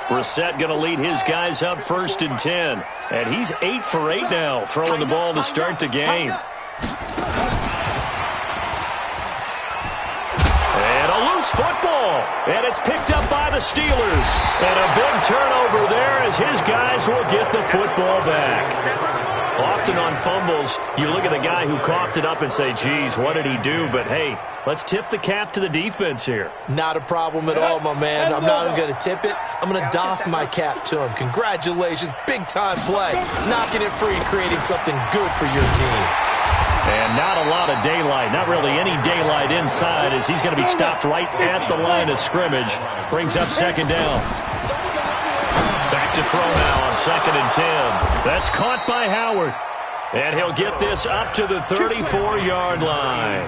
Brissett going to lead his guys up 1st and 10. And he's 8 for 8 now, throwing the ball to start the game. And a loose football. And it's picked up by the Steelers. And a big turnover there as his guys will get the football back. Often on fumbles, you look at the guy who coughed it up and say, geez, what did he do? But, hey, let's tip the cap to the defense here. Not a problem at all, my man. I'm not even going to tip it. I'm going to doff my cap to him. Congratulations, big-time play. Knocking it free, creating something good for your team. And not a lot of daylight, not really any daylight inside as he's going to be stopped right at the line of scrimmage. Brings up 2nd down. Back to throw now on 2nd and 10. That's caught by Howard. And he'll get this up to the 34-yard line.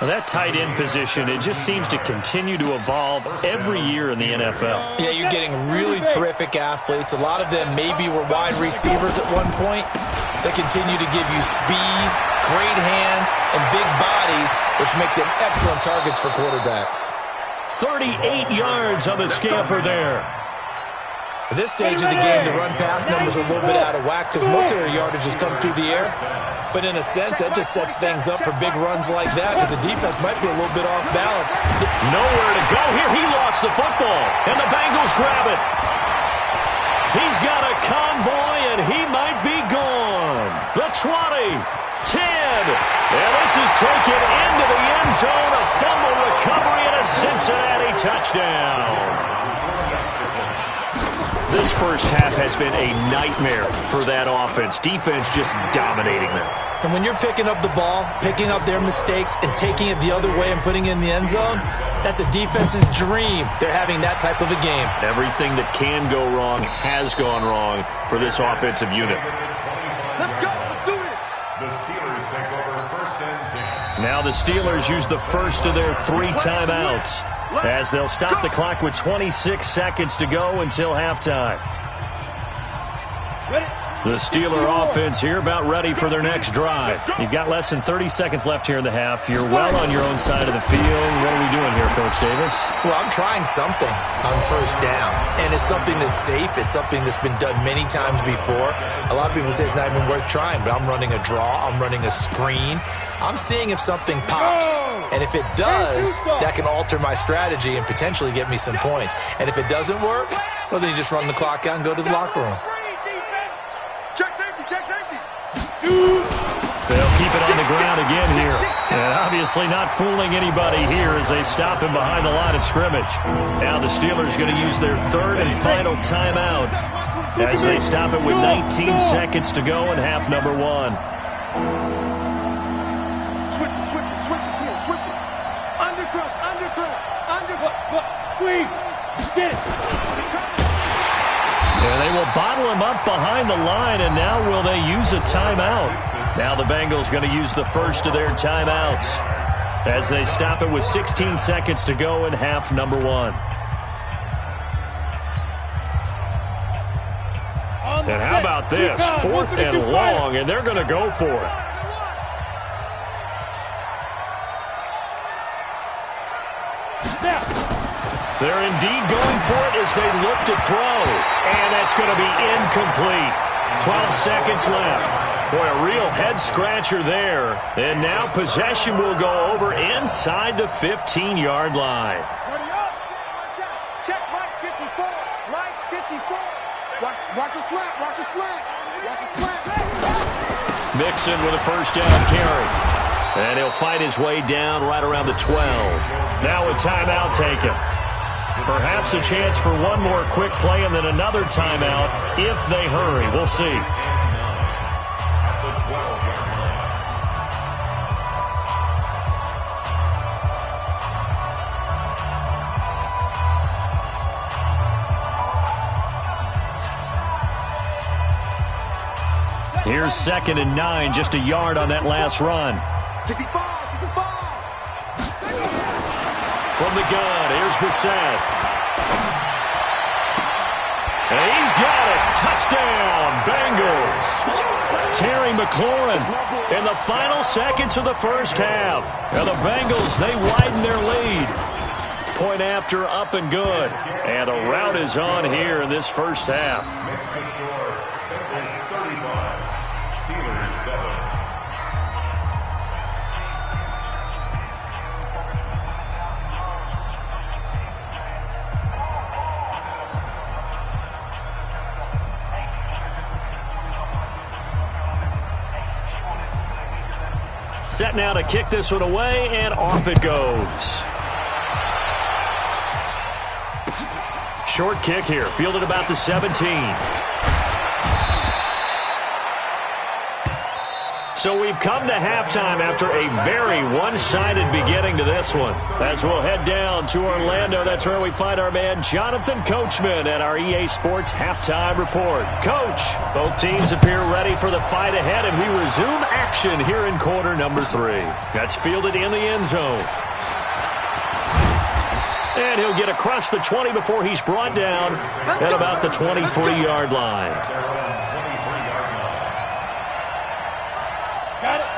Well, that tight end position, it just seems to continue to evolve every year in the NFL. Yeah, you're getting really terrific athletes. A lot of them maybe were wide receivers at one point. They continue to give you speed, great hands, and big bodies, which make them excellent targets for quarterbacks. 38 yards on the scamper there. At this stage of the game, the run-pass numbers are a little bit out of whack because most of their yardage has come through the air. But in a sense, that just sets things up for big runs like that because the defense might be a little bit off balance. Nowhere to go here. He lost the football, and the Bengals grab it. He's got a convoy, and he might be gone. The 20, 10, and this is taken into the end zone. A fumble recovery and a Cincinnati touchdown. This first half has been a nightmare for that offense. Defense just dominating them. And when you're picking up the ball, picking up their mistakes, and taking it the other way and putting it in the end zone, that's a defense's dream. They're having that type of a game. Everything that can go wrong has gone wrong for this offensive unit. Let's go. Let's do it. The Steelers take over 1st and 10. Now the Steelers use the first of their 3 timeouts, as they'll stop the clock with 26 seconds to go until halftime. The Steeler offense here about ready for their next drive. You've got less than 30 seconds left here in the half. You're well on your own side of the field. What are we doing here, Coach Davis? Well, I'm trying something on 1st down, and it's something that's safe. It's something that's been done many times before. A lot of people say it's not even worth trying, but I'm running a draw. I'm running a screen. I'm seeing if something pops. And if it does, that can alter my strategy and potentially get me some points. And if it doesn't work, well, then you just run the clock out and go to the locker room. Check safety. Check safety. They'll keep it on the ground again here. And obviously not fooling anybody here as they stop him behind the line of scrimmage. Now the Steelers going to use their 3rd and final timeout as they stop it with 19 seconds to go in half number 1. Switch it, here, switch it. Undercross, squeeze. Get it. And they will bottle him up behind the line, and now will they use a timeout? Now the Bengals going to use the first of their timeouts as they stop it with 16 seconds to go in half number 1. And how about this? 4th and long, and they're going to go for it. They're indeed going for it as they look to throw. And that's going to be incomplete. 12 seconds left. Boy, a real head-scratcher there. And now possession will go over inside the 15-yard line. Check Mike 54. Mike 54. Watch a slant. Watch a slant. Watch a slant. Mixon with a 1st down carry. And he'll fight his way down right around the 12. Now a timeout taken. Perhaps a chance for one more quick play and then another timeout if they hurry. We'll see. Here's 2nd and 9, just a yard on that last run. 65. From the gun, here's Brissett. And he's got it. Touchdown, Bengals. Terry McLaurin in the final seconds of the first half. Now the Bengals, they widen their lead. point after, up and good. And the rout is on here in this first half. Next score is 35. Steelers 7. Set now to kick this one away, and off it goes. Short kick here, fielded about the 17. So we've come to halftime after a very one-sided beginning to this one. As we'll head down to Orlando, that's where we find our man Jonathan Coachman at our EA Sports Halftime Report. Coach, both teams appear ready for the fight ahead, and we resume action here in quarter number 3. That's fielded in the end zone. And he'll get across the 20 before he's brought down at about the 23-yard line.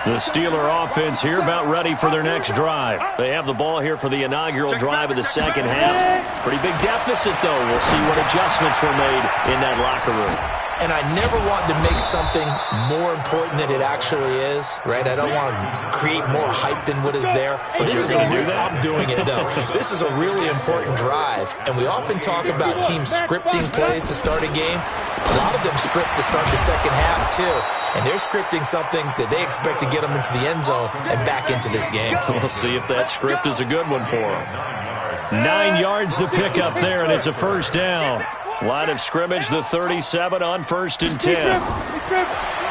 The Steeler offense here about ready for their next drive. They have the ball here for the inaugural drive of the second half. Pretty big deficit, though. We'll see what adjustments were made in that locker room. And I never want to make something more important than it actually is, right? I don't want to create more hype than what is there. But this is I'm doing it, though. This is a really important drive. And we often talk about teams scripting plays to start a game. A lot of them script to start the second half, too. And they're scripting something that they expect to get them into the end zone and back into this game. We'll see if that script is a good one for them. 9 yards to pick up there, and it's a first down. Line of scrimmage, the 37 on 1st and 10.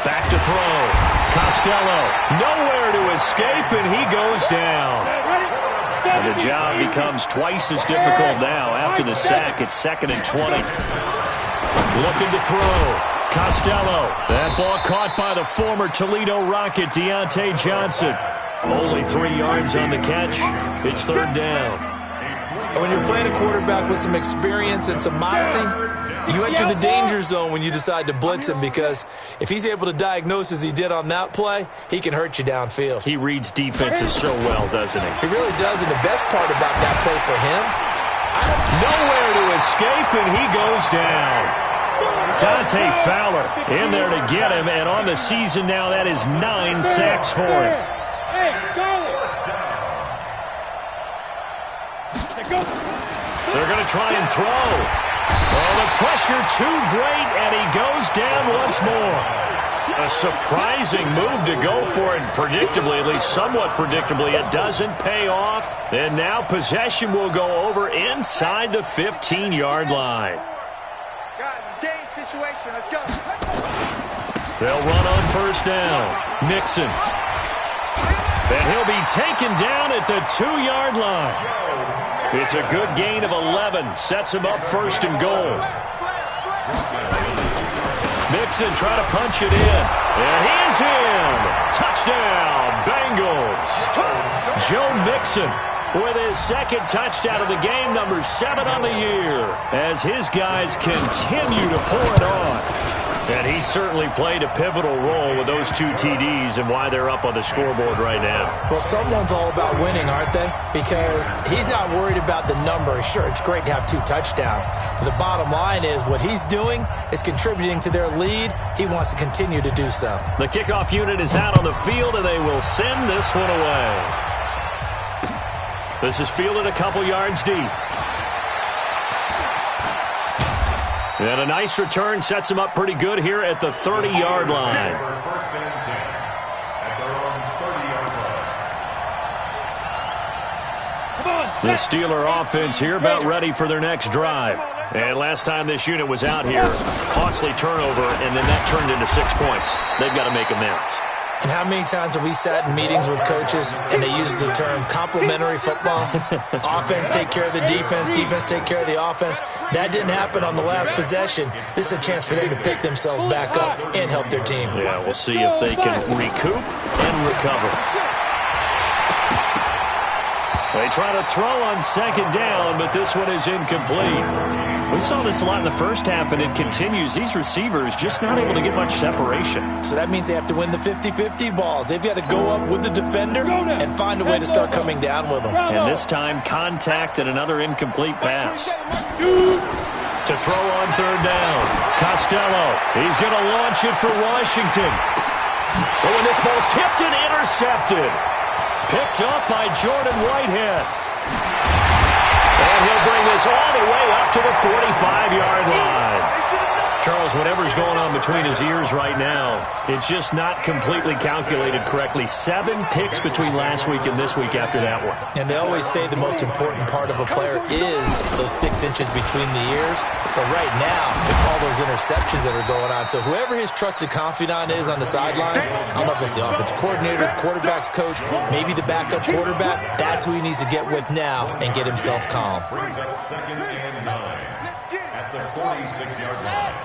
Back to throw. Costello, nowhere to escape, and he goes down. And the job becomes twice as difficult now after the sack. It's 2nd and 20. Looking to throw. Costello. That ball caught by the former Toledo Rocket, Deontay Johnson. Only 3 yards on the catch. It's 3rd down. And when you're playing a quarterback with some experience and some moxie, you enter the danger zone when you decide to blitz him, because if he's able to diagnose as he did on that play, he can hurt you downfield. He reads defenses so well, doesn't he? He really does, and the best part about that play for him, nowhere to escape, and he goes down. Dante Fowler in there to get him, and on the season now, that is 9 sacks for him. Hey, Charlie! They're going to try and throw. Oh, the pressure too great, and he goes down once more. A surprising move to go for it, predictably, at least somewhat predictably. It doesn't pay off. And now possession will go over inside the 15-yard line. Guys, it's game situation. Let's go. They'll run on 1st down. Mixon. And he'll be taken down at the 2-yard line. It's a good gain of 11. Sets him up 1st and goal. Mixon trying to punch it in. And he's in. Touchdown, Bengals. Joe Mixon with his 2nd touchdown of the game, number 7 on the year, as his guys continue to pour it on. And he certainly played a pivotal role with those 2 TDs and why they're up on the scoreboard right now. Well, someone's all about winning, aren't they? Because he's not worried about the number. Sure, it's great to have 2 touchdowns. But the bottom line is what he's doing is contributing to their lead. He wants to continue to do so. The kickoff unit is out on the field, and they will send this one away. This is fielded a couple yards deep. And a nice return sets him up pretty good here at the 30-yard line. First and 10 at their own 30-yard line. The Steeler offense here about ready for their next drive. And last time this unit was out here, costly turnover, and then that turned into 6 points. They've got to make amends. And how many times have we sat in meetings with coaches and they use the term complementary football? Offense take care of the defense, defense take care of the offense. That didn't happen on the last possession. This is a chance for them to pick themselves back up and help their team. Yeah, we'll see if they can recoup and recover. They try to throw on second down, but this one is incomplete. We saw this a lot in the first half, and it continues. These receivers just not able to get much separation. So that means they have to win the 50-50 balls. They've got to go up with the defender and find a way to start coming down with them. And this time, contact and another incomplete pass. To throw on third down. Costello, he's going to launch it for Washington. Oh, and this ball's tipped and intercepted. Picked up by Jordan Whitehead. And he'll bring this all the way up to the 45-yard line. Charles, whatever's going on between his ears right now, it's just not completely calculated correctly. 7 picks between last week and this week after that one. And they always say the most important part of a player is those 6 inches between the ears. But right now, it's all those interceptions that are going on. So whoever his trusted confidant is on the sidelines, I don't know if it's the offensive coordinator, the quarterback's coach, maybe the backup quarterback, that's who he needs to get with now and get himself calm. Brings up 2nd and 9 at the 46-yard line.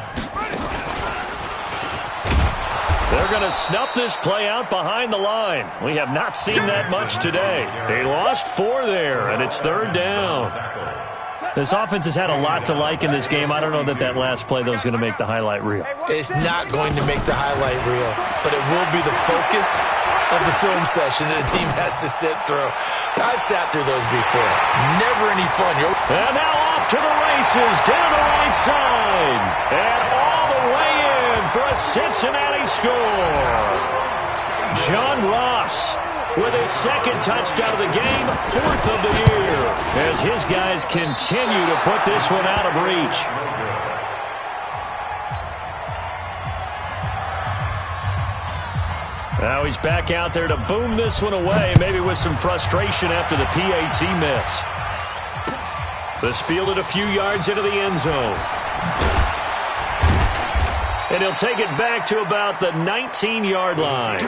They're going to snuff this play out behind the line. We have not seen that much today. They lost 4 there, and it's third down. This offense has had a lot to like in this game. I don't know that last play, though, is going to make the highlight reel. It's not going to make the highlight reel, but it will be the focus of the film session that the team has to sit through. I've sat through those before. Never any fun. And now off to the races, down the right side. And all the way in for a Cincinnati score. John Ross with his 2nd touchdown of the game, 4th of the year, as his guys continue to put this one out of reach. Now he's back out there to boom this one away, maybe with some frustration after the PAT miss. This fielded a few yards into the end zone. And he'll take it back to about the 19-yard line.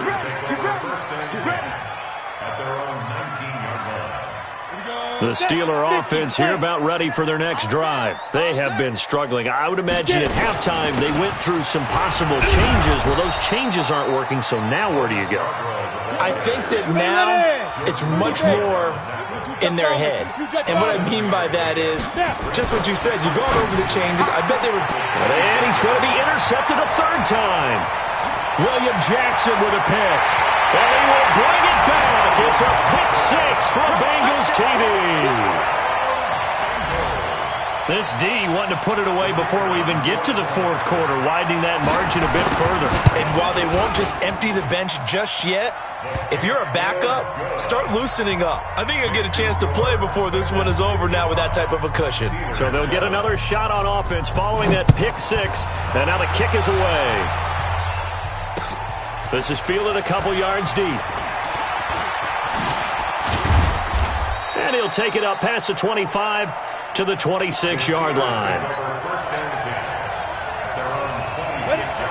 The Steeler offense here about ready for their next drive. They have been struggling. I would imagine at halftime they went through some possible changes. Well, those changes aren't working, so now where do you go? I think that now it's much more in their head. And what I mean by that is just what you said. You've gone over the changes. I bet they were... And he's going to be intercepted a 3rd time. William Jackson with a pick. And he will bring it back. It's a pick 6 for Bengals TV. This D wanting to put it away before we even get to the 4th quarter, widening that margin a bit further. And while they won't just empty the bench just yet, if you're a backup, start loosening up. I think you'll get a chance to play before this one is over now with that type of a cushion. So they'll get another shot on offense following that pick 6. And now the kick is away. This is fielded a couple yards deep. And he'll take it up past the 25 to the 26-yard line.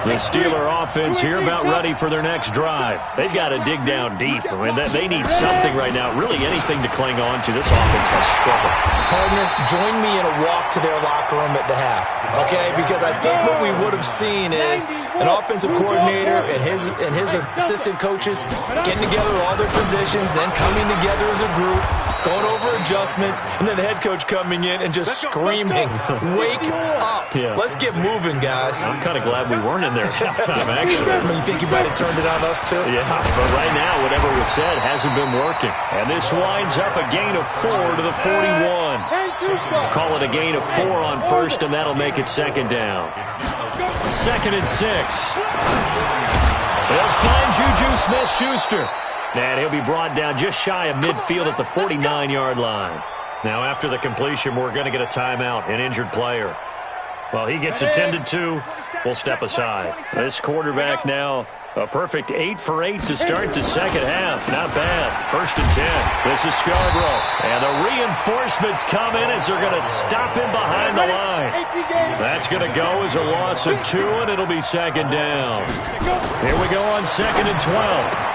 The Steeler offense here about ready for their next drive. They've got to dig down deep. I mean, they need something right now, really anything to cling on to. This offense has struggled. Partner, join me in a walk to their locker room at the half, okay? Because I think what we would have seen is an offensive coordinator and his assistant coaches getting together all their positions, then coming together as a group, going over adjustments, and then the head coach coming in and just screaming, "Wake up. Yeah. Let's get moving, guys." I'm kind of glad we weren't in there at halftime, actually. I mean, you think you might have turned it on us, too? Yeah, but right now, whatever was said hasn't been working. And this winds up a gain of 4 to the 41. Call it a gain of 4 on 1st, and that'll make it 2nd down. 2nd and 6. They'll find Juju Smith-Schuster. And he'll be brought down just shy of midfield at the 49-yard line. Now, after the completion, we're going to get a timeout, an injured player. While he gets attended to, we'll step aside. This quarterback now, a perfect 8 for 8 to start the 2nd half. Not bad. 1st and 10. This is Scarborough. And the reinforcements come in as they're going to stop him behind the line. That's going to go as a loss of 2, and it'll be 2nd down. Here we go on 2nd and 12.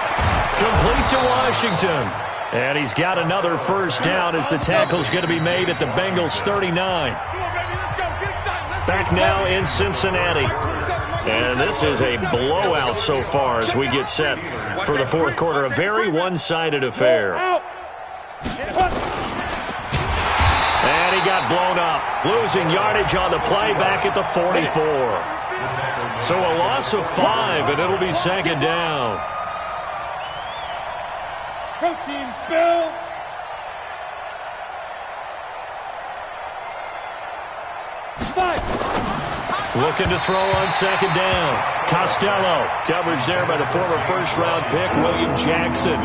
Complete to Washington. And he's got another 1st down as the tackle's going to be made at the Bengals 39. Back now in Cincinnati. And this is a blowout so far as we get set for the 4th quarter. A very one-sided affair. Losing yardage on the play back at the 44. So a loss of 5, and it'll be second down. Protein spill. Looking to throw on second down. Costello. Coverage there by the former first-round pick, William Jackson.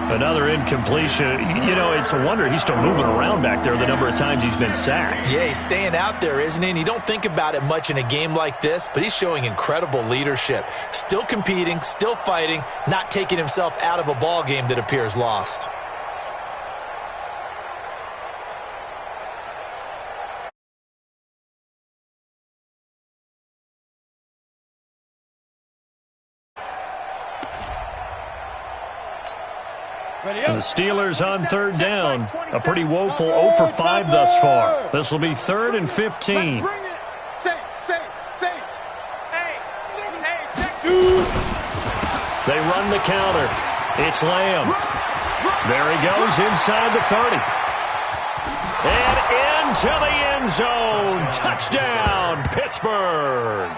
Another incompletion. You know, it's a wonder he's still moving around back there the number of times he's been sacked. Yeah, he's staying out there, isn't he? And you don't think about it much in a game like this, but he's showing incredible leadership. Still competing, still fighting, not taking himself out of a ball game that appears lost. And the Steelers on third down. A pretty woeful 0 for 5 thus far. This will be 3rd and 15. They run the counter. It's Lamb. There he goes inside the 30. And into the end zone. Touchdown, Pittsburgh.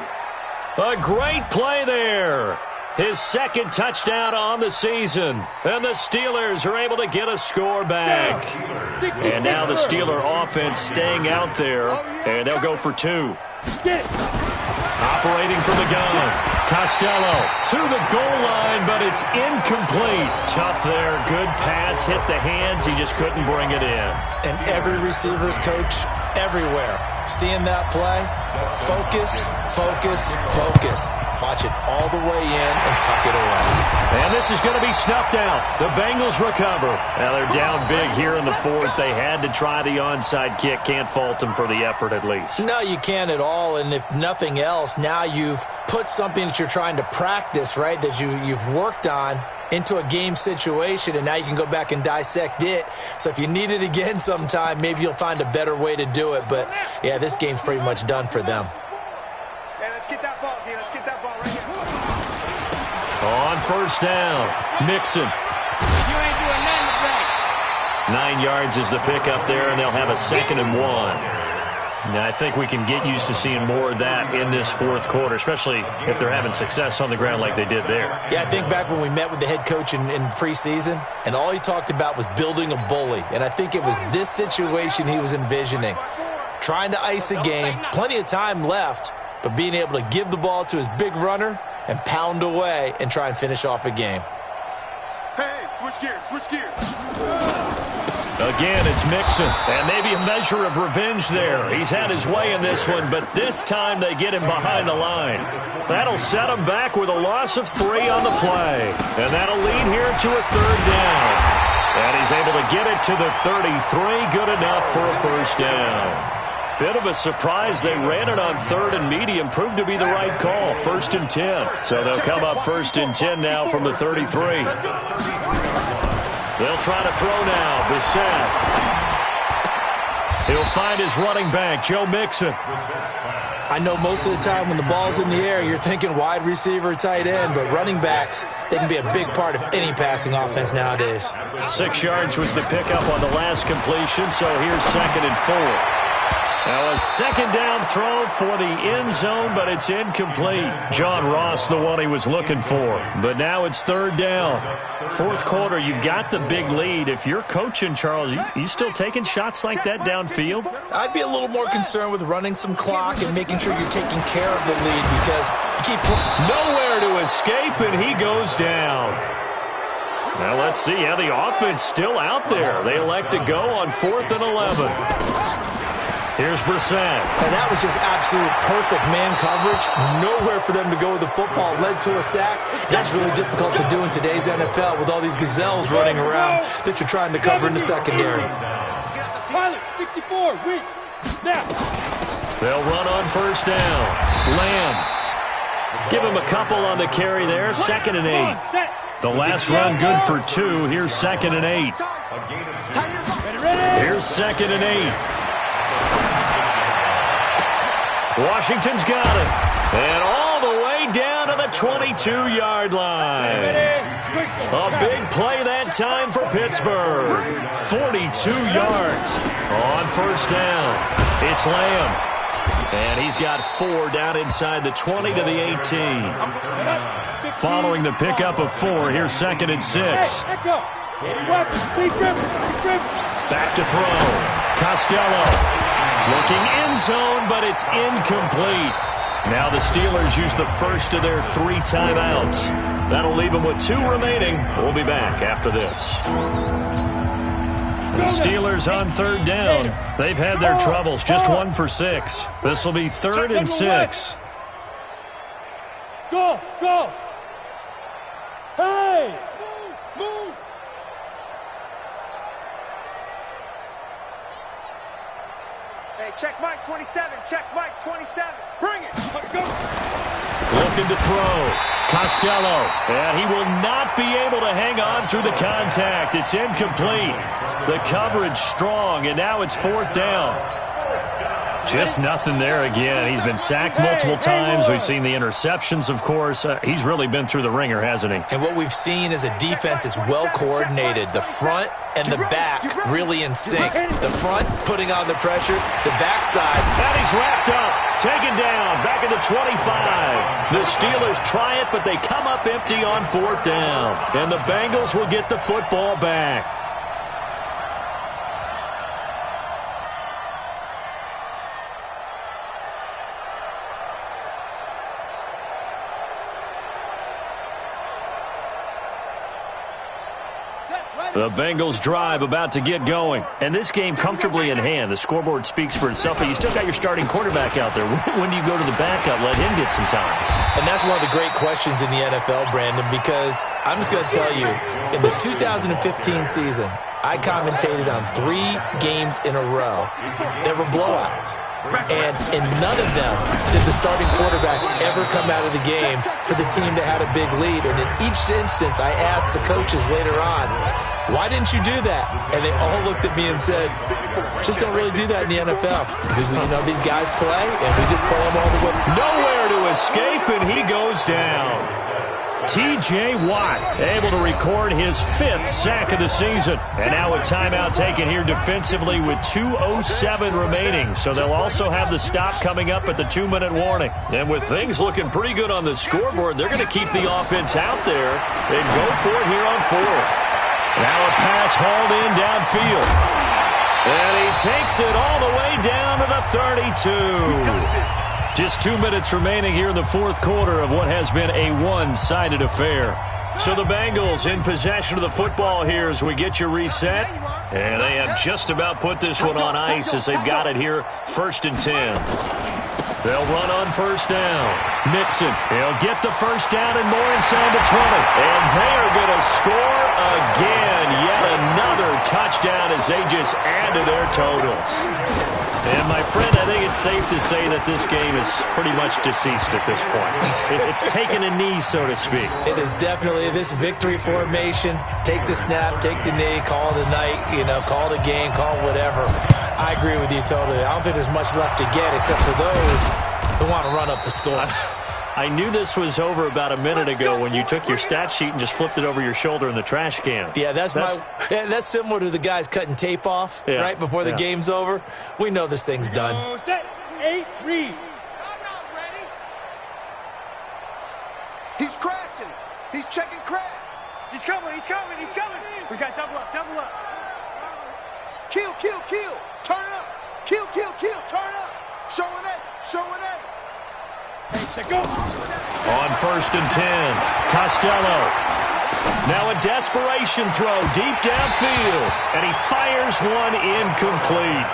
A great play there. His second touchdown on the season. And the Steelers are able to get a score back. And now the Steeler offense staying out there. And they'll go for 2. Operating from the gun. Costello to the goal line, but it's incomplete. Tough there. Good pass. Hit the hands. He just couldn't bring it in. And every receiver's coach everywhere. Seeing that play, focus, focus, focus. Watch it all the way in and tuck it away. And this is going to be snuffed out. The Bengals recover. Now they're down big here in the 4th. They had to try the onside kick. Can't fault them for the effort at least. No, you can't at all. And if nothing else, now you've put something that you're trying to practice, right, that you've worked on into a game situation, and now you can go back and dissect it. So if you need it again sometime, maybe you'll find a better way to do it. But, yeah, this game's pretty much done for them. Hey, let's get that ball, D. Let's get that ball right here. On first down, Mixon. You ain't doing nothing today. 9 yards is the pickup there, and they'll have a 2nd and 1. Now, I think we can get used to seeing more of that in this 4th quarter, especially if they're having success on the ground like they did there. Yeah, I think back when we met with the head coach in preseason, and all he talked about was building a bully. And I think it was this situation he was envisioning. Trying to ice a game, plenty of time left, but being able to give the ball to his big runner and pound away and try and finish off a game. Hey, switch gears, switch gears. Again, it's Mixon, and maybe a measure of revenge there. He's had his way in this one, but this time they get him behind the line. That'll set him back with a loss of 3 on the play, and that'll lead here to a 3rd down. And he's able to get it to the 33, good enough for a first down. Bit of a surprise. They ran it on 3rd and medium. Proved to be the right call. 1st and 10. So they'll come up 1st and 10 now from the 33. They'll try to throw now. Bissett. He'll find his running back, Joe Mixon. I know most of the time when the ball's in the air, you're thinking wide receiver, tight end, but running backs, they can be a big part of any passing offense nowadays. 6 yards was the pickup on the last completion, so here's 2nd and 4. Now a 2nd down throw for the end zone, but it's incomplete. John Ross, the one he was looking for. But now it's 3rd down. 4th quarter, you've got the big lead. If you're coaching, Charles, you still taking shots like that downfield? I'd be a little more concerned with running some clock and making sure you're taking care of the lead because you keep... Nowhere to escape, and he goes down. Now let's see how the offense still out there. They elect to go on 4th and 11. Here's Brissett. And that was just absolute perfect man coverage. Nowhere for them to go with the football. Led to a sack. That's really difficult to do in today's NFL with all these gazelles running around that you're trying to cover in the secondary. Pilot, 64, weak. Now. They'll run on first down. Lamb. Give him a couple on the carry there. 2nd and 8. The last run good for 2. Here's 2nd and 8. Here's 2nd and 8. Washington's got it. And all the way down to the 22-yard line. A big play that time for Pittsburgh. 42 yards on first down. It's Lamb. And he's got 4 down inside the 20 to the 18. Following the pickup of 4, here's 2nd and 6. Back to throw. Costello looking end zone, but it's incomplete. Now the Steelers use the first of their 3 timeouts. That'll leave them with 2 remaining. We'll be back after this. The Steelers on 3rd down. They've had their troubles, just 1 for 6. This will be 3rd and 6. Go, go. Hey, move. Hey, check Mike 27. Check Mike 27. Bring it. Go. Looking to throw. Costello. And he will not be able to hang on through the contact. It's incomplete. The coverage strong, and now it's 4th down. Just nothing there again. He's been sacked multiple times. We've seen the interceptions, of course. He's really been through the ringer, hasn't he? And what we've seen is a defense is well coordinated. The front and the back really in sync. The front putting on the pressure. The backside. And he's wrapped up. Taken down. Back at the 25. The Steelers try it, but they come up empty on 4th down. And the Bengals will get the football back. The Bengals drive about to get going. And this game comfortably in hand. The scoreboard speaks for itself, but you still got your starting quarterback out there. When do you go to the backup? Let him get some time. And that's one of the great questions in the NFL, Brandon, because I'm just going to tell you, in the 2015 season, I commentated on 3 games in a row. There were blowouts. And in none of them did the starting quarterback ever come out of the game for the team that had a big lead. And in each instance, I asked the coaches later on, why didn't you do that? And they all looked at me and said, just don't really do that in the NFL. These guys play, and we just play them all the way. Nowhere to escape, and he goes down. T.J. Watt able to record his 5th sack of the season. And now a timeout taken here defensively with 2:07 remaining. So they'll also have the stop coming up at the 2-minute warning. And with things looking pretty good on the scoreboard, they're going to keep the offense out there and go for it here on 4th. Now a pass hauled in downfield. And he takes it all the way down to the 32. Just 2 minutes remaining here in the 4th quarter of what has been a one-sided affair. So the Bengals in possession of the football here as we get you reset. And they have just about put this one on ice as they've got it here, 1st and 10. They'll run on 1st down. Mixon, he'll get the 1st down and more inside the 20. And they are going to score again. Yet another touchdown as they just add to their totals. And, my friend, I think it's safe to say that this game is pretty much deceased at this point. It's taken a knee, so to speak. It is definitely this victory formation. Take the snap, take the knee, call it a night, call it a game, call it whatever. I agree with you totally. I don't think there's much left to get except for those who want to run up the score. I knew this was over about a minute ago when you took your stat sheet and just flipped it over your shoulder in the trash can. Yeah, that's similar to the guys cutting tape off right before the game's over. We know this thing's done. Set, 8, read. I'm not ready. He's crashing. He's checking crash. He's coming. We got double up. Kill. Turn it up. Kill. Turn up. Showing it. Hey, check go. On 1st and 10, Costello. Now a desperation throw deep downfield, and he fires one incomplete.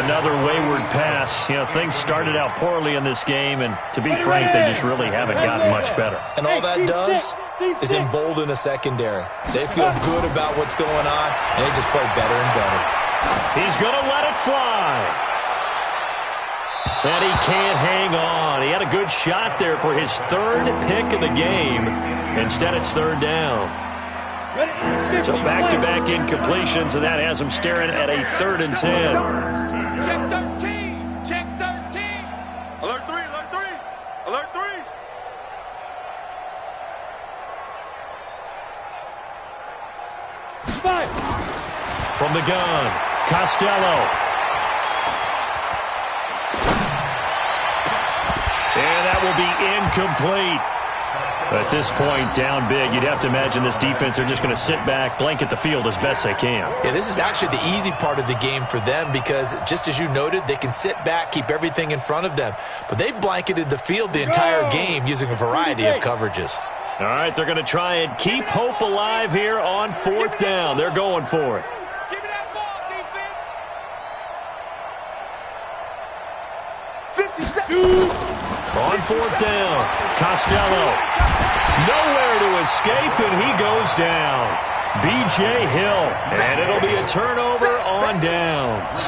Another wayward pass. Things started out poorly in this game, and to be frank, they just really haven't gotten much better. And all that does is embolden a secondary. They feel good about what's going on, and they just play better and better. He's going to let it fly. And he can't hang on. He had a good shot there for his 3rd pick of the game. Instead, it's 3rd down. So back-to-back incompletions, and that has him staring at a 3rd and 10. Check 13. Alert 3. From the gun, Costello. And that will be incomplete. At this point, down big, you'd have to imagine this defense are just going to sit back, blanket the field as best they can. Yeah, this is actually the easy part of the game for them because, just as you noted, they can sit back, keep everything in front of them. But they've blanketed the field the entire game using a variety of coverages. All right, they're going to try and keep hope alive here on 4th down. They're going for it. Give me that ball, defense. 50 seconds. On 4th down, Costello. Nowhere to escape, and he goes down. B.J. Hill, and it'll be a turnover on downs.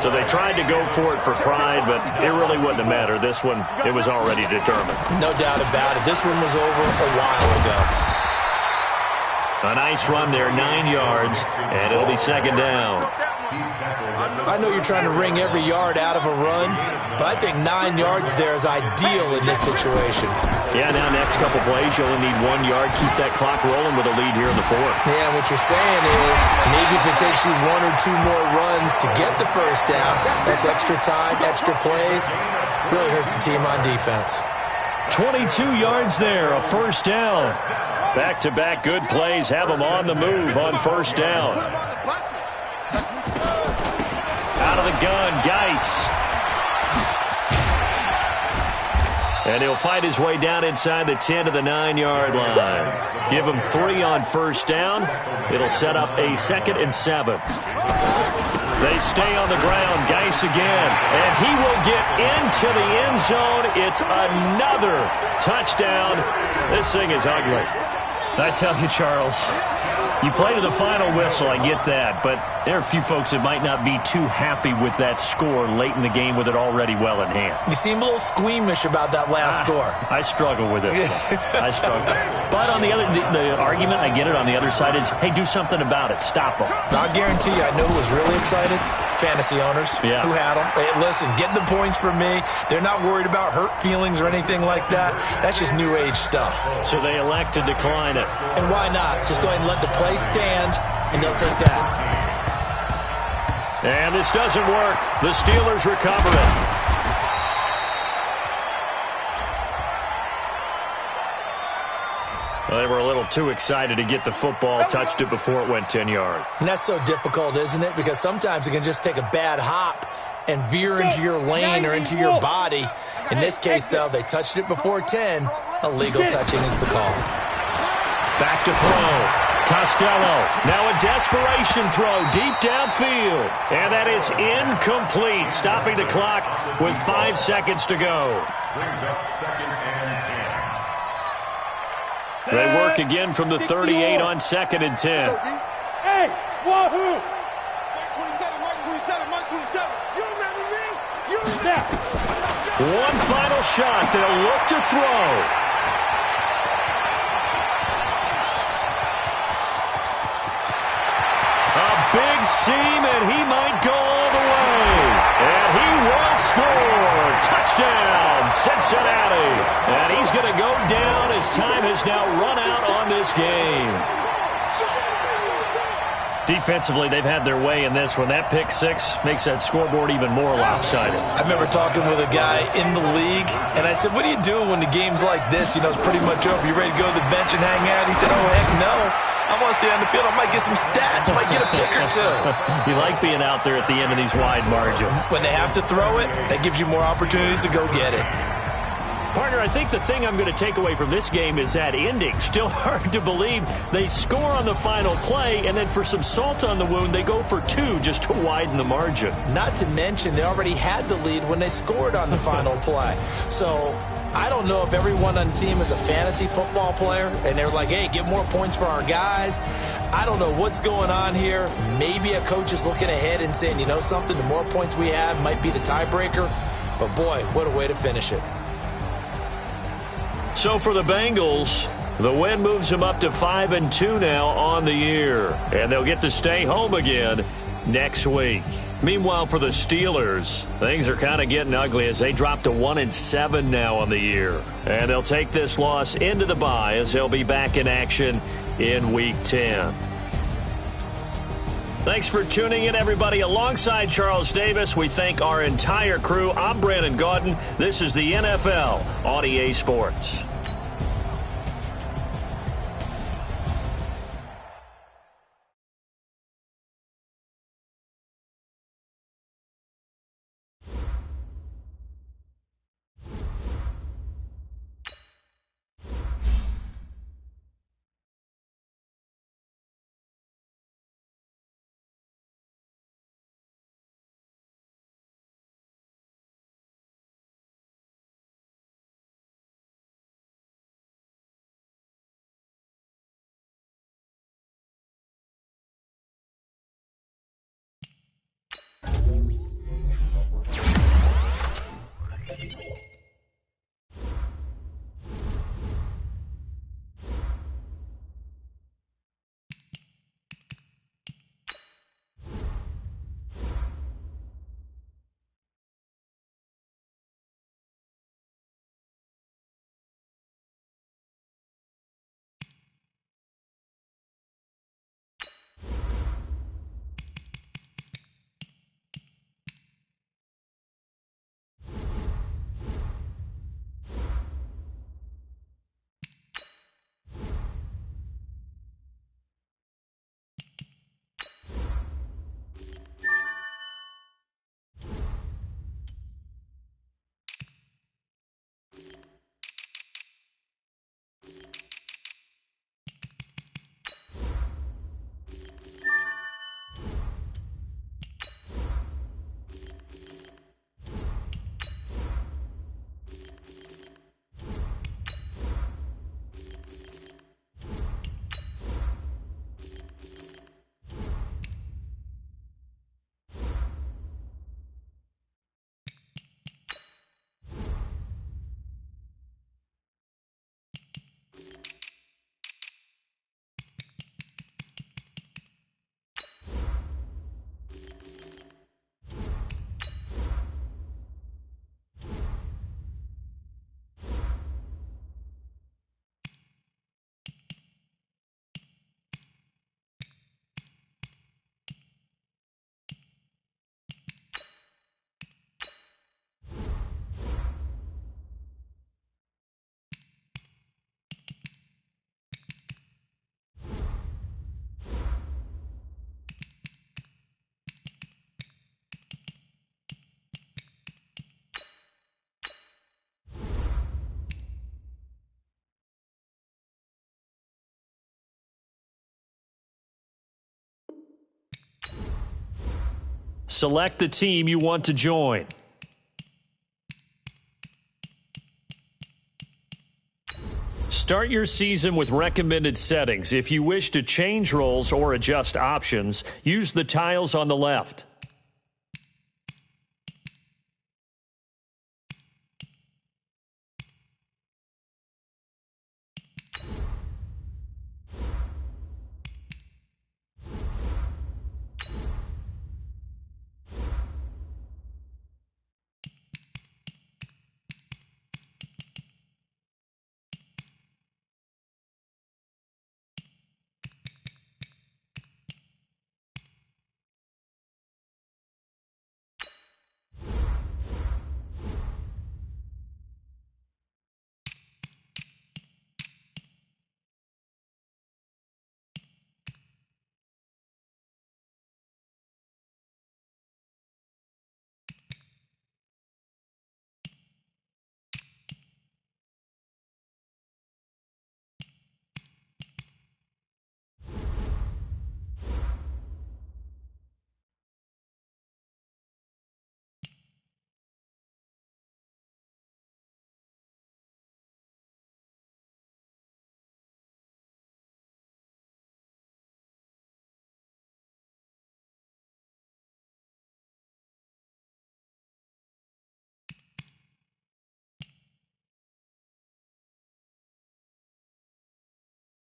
So they tried to go for it for pride, but it really wouldn't have mattered. This one, it was already determined. No doubt about it. This one was over a while ago. A nice run there, 9 yards, and it'll be 2nd down. I know you're trying to wring every yard out of a run, but I think 9 yards there is ideal in this situation. Yeah, now next couple plays, you only need 1 yard. Keep that clock rolling with a lead here in the 4th. Yeah, what you're saying is maybe if it takes you 1 or 2 more runs to get the 1st down, that's extra time, extra plays, really hurts the team on defense. 22 yards there, a 1st down. Back-to-back good plays have them on the move on 1st down. Out of the gun, Geis. And he'll fight his way down inside the 10 to the 9-yard line. Give him 3 on 1st down. It'll set up a 2nd and 7. They stay on the ground. Geis again. And he will get into the end zone. It's another touchdown. This thing is ugly. I tell you, Charles, you play to the final whistle, I get that, but there are a few folks that might not be too happy with that score late in the game with it already well in hand. You seem a little squeamish about that last score. I struggle with this one. I struggle. But on the other, the argument, I get it, on the other side is, hey, do something about it. Stop them. I guarantee you, I know who was really excited. Fantasy owners who had them. Hey, listen, get the points for me. They're not worried about hurt feelings or anything like that. That's just new age stuff. So they elect to decline it. And why not? Just go ahead and let the play stand, and they'll take that. And this doesn't work. The Steelers recover it. Well, they were a little too excited to get the football, touched it before it went 10 yards. And that's so difficult, isn't it? Because sometimes it can just take a bad hop and veer into your lane or into your body. In this case, though, they touched it before 10. Illegal touching is the call. Back to throw. Costello, now a desperation throw deep downfield. And that is incomplete, stopping the clock with 5 seconds to go. Brings up 2nd and 10. They work again from the 38 on 2nd and 10. Hey, wahoo! Mark 27, Mark 27, Mark 27. You remember me? You remember? One final shot. They'll look to throw. A big seam, and he might go all the way. And he will score. Touchdown, Cincinnati. And he's going to go down as time has now run out on this game. Defensively, they've had their way in this one. That pick six makes that scoreboard even more lopsided. I remember talking with a guy in the league, and I said, what do you do when the game's like this? You know, it's pretty much over. You ready to go to the bench and hang out? He said, oh, heck no. I want to stay on the field. I might get some stats. I might get a pick or two. You like being out there at the end of these wide margins. When they have to throw it, that gives you more opportunities to go get it. Partner, I think the thing I'm going to take away from this game is that ending. Still hard to believe they score on the final play, and then for some salt on the wound, they go for 2 just to widen the margin. Not to mention, they already had the lead when they scored on the final play. So I don't know if everyone on the team is a fantasy football player, and they're like, hey, get more points for our guys. I don't know what's going on here. Maybe a coach is looking ahead and saying, you know something, the more points we have might be the tiebreaker. But, boy, what a way to finish it. So for the Bengals, the win moves them up to 5-2 now on the year. And they'll get to stay home again next week. Meanwhile, for the Steelers, things are kind of getting ugly as they drop to 1-7 now on the year. And they'll take this loss into the bye as they'll be back in action in Week 10. Thanks for tuning in, everybody. Alongside Charles Davis, we thank our entire crew. I'm Brandon Gaudin. This is the NFL on EA Sports. Select the team you want to join. Start your season with recommended settings. If you wish to change roles or adjust options, use the tiles on the left.